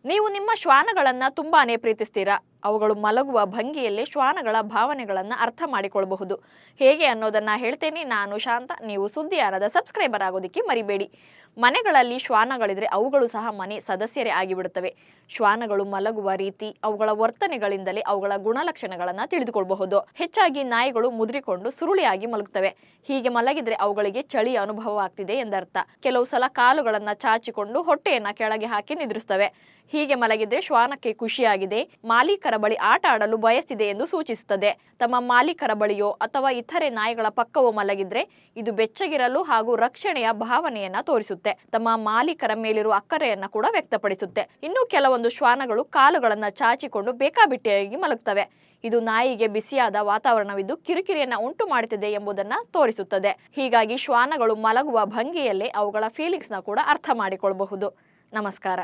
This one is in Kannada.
ನೀವು ನಿಮ್ಮ ಶ್ವಾನಗಳನ್ನ ತುಂಬಾನೇ ಪ್ರೀತಿಸ್ತೀರಾ. ಅವುಗಳು ಮಲಗುವ ಭಂಗಿಯಲ್ಲಿ ಶ್ವಾನಗಳ ಭಾವನೆಗಳನ್ನ ಅರ್ಥ ಮಾಡಿಕೊಳ್ಳಬಹುದು. ಹೇಗೆ ಅನ್ನೋದನ್ನ ಹೇಳ್ತೇನೆ. ನಾನು ಶಾಂತ. ನೀವು ಸುದ್ದಿಯಾನದ ಸಬ್ಸ್ಕ್ರೈಬರ್ ಆಗೋದಿಕ್ಕೆ ಮರಿಬೇಡಿ. ಮನೆಗಳಲ್ಲಿ ಶ್ವಾನಗಳಿದ್ರೆ ಅವುಗಳು ಸಹ ಮನೆ ಸದಸ್ಯರೇ ಆಗಿಬಿಡುತ್ತವೆ. ಶ್ವಾನಗಳು ಮಲಗುವ ರೀತಿ, ಅವುಗಳ ವರ್ತನೆಗಳಿಂದಲೇ ಅವುಗಳ ಗುಣಲಕ್ಷಣಗಳನ್ನ ತಿಳಿದುಕೊಳ್ಳಬಹುದು. ಹೆಚ್ಚಾಗಿ ನಾಯಿಗಳು ಮುದ್ರಿಕೊಂಡು ಸುರುಳಿಯಾಗಿ ಮಲಗುತ್ತವೆ. ಹೀಗೆ ಮಲಗಿದ್ರೆ ಅವುಗಳಿಗೆ ಚಳಿ ಅನುಭವ ಆಗ್ತಿದೆ ಎಂದರ್ಥ. ಕೆಲವು ಸಲ ಕಾಲುಗಳನ್ನ ಚಾಚಿಕೊಂಡು ಹೊಟ್ಟೆಯನ್ನ ಕೆಳಗೆ ಹಾಕಿ ನಿದ್ರಿಸ್ತವೆ. ಹೀಗೆ ಮಲಗಿದ್ರೆ ಶ್ವಾನಕ್ಕೆ ಖುಷಿಯಾಗಿದೆ, ಮಾಲೀಕರ ಬಳಿ ಆಟ ಆಡಲು ಬಯಸ್ತಿದೆ ಎಂದು ಸೂಚಿಸುತ್ತದೆ. ತಮ್ಮ ಮಾಲೀಕರ ಬಳಿಯೋ ಅಥವಾ ಇತರೆ ನಾಯಿಗಳ ಪಕ್ಕವೋ ಮಲಗಿದ್ರೆ ಇದು ಬೆಚ್ಚಗಿರಲು ಹಾಗೂ ರಕ್ಷಣೆಯ ಭಾವನೆಯನ್ನ ತೋರಿಸುತ್ತೆ. ತಮ್ಮ ಮಾಲೀಕರ ಮೇಲಿರುವ ಅಕ್ಕರೆಯನ್ನ ಕೂಡ ವ್ಯಕ್ತಪಡಿಸುತ್ತೆ. ಇನ್ನು ಕೆಲವೊಂದು ಶ್ವಾನಗಳು ಕಾಲುಗಳನ್ನ ಚಾಚಿಕೊಂಡು ಬೇಕಾಬಿಟ್ಟಿಯಾಗಿ ಮಲಗುತ್ತವೆ. ಇದು ನಾಯಿಗೆ ಬಿಸಿಯಾದ ವಾತಾವರಣವಿದ್ದು ಕಿರಿಕಿರಿಯನ್ನ ಉಂಟು ಮಾಡುತ್ತಿದೆ ಎಂಬುದನ್ನ ತೋರಿಸುತ್ತದೆ. ಹೀಗಾಗಿ ಶ್ವಾನಗಳು ಮಲಗುವ ಭಂಗಿಯಲ್ಲೇ ಅವುಗಳ ಫೀಲಿಂಗ್ಸ್ ನ ಕೂಡ ಅರ್ಥ ಮಾಡಿಕೊಳ್ಳಬಹುದು. ನಮಸ್ಕಾರ.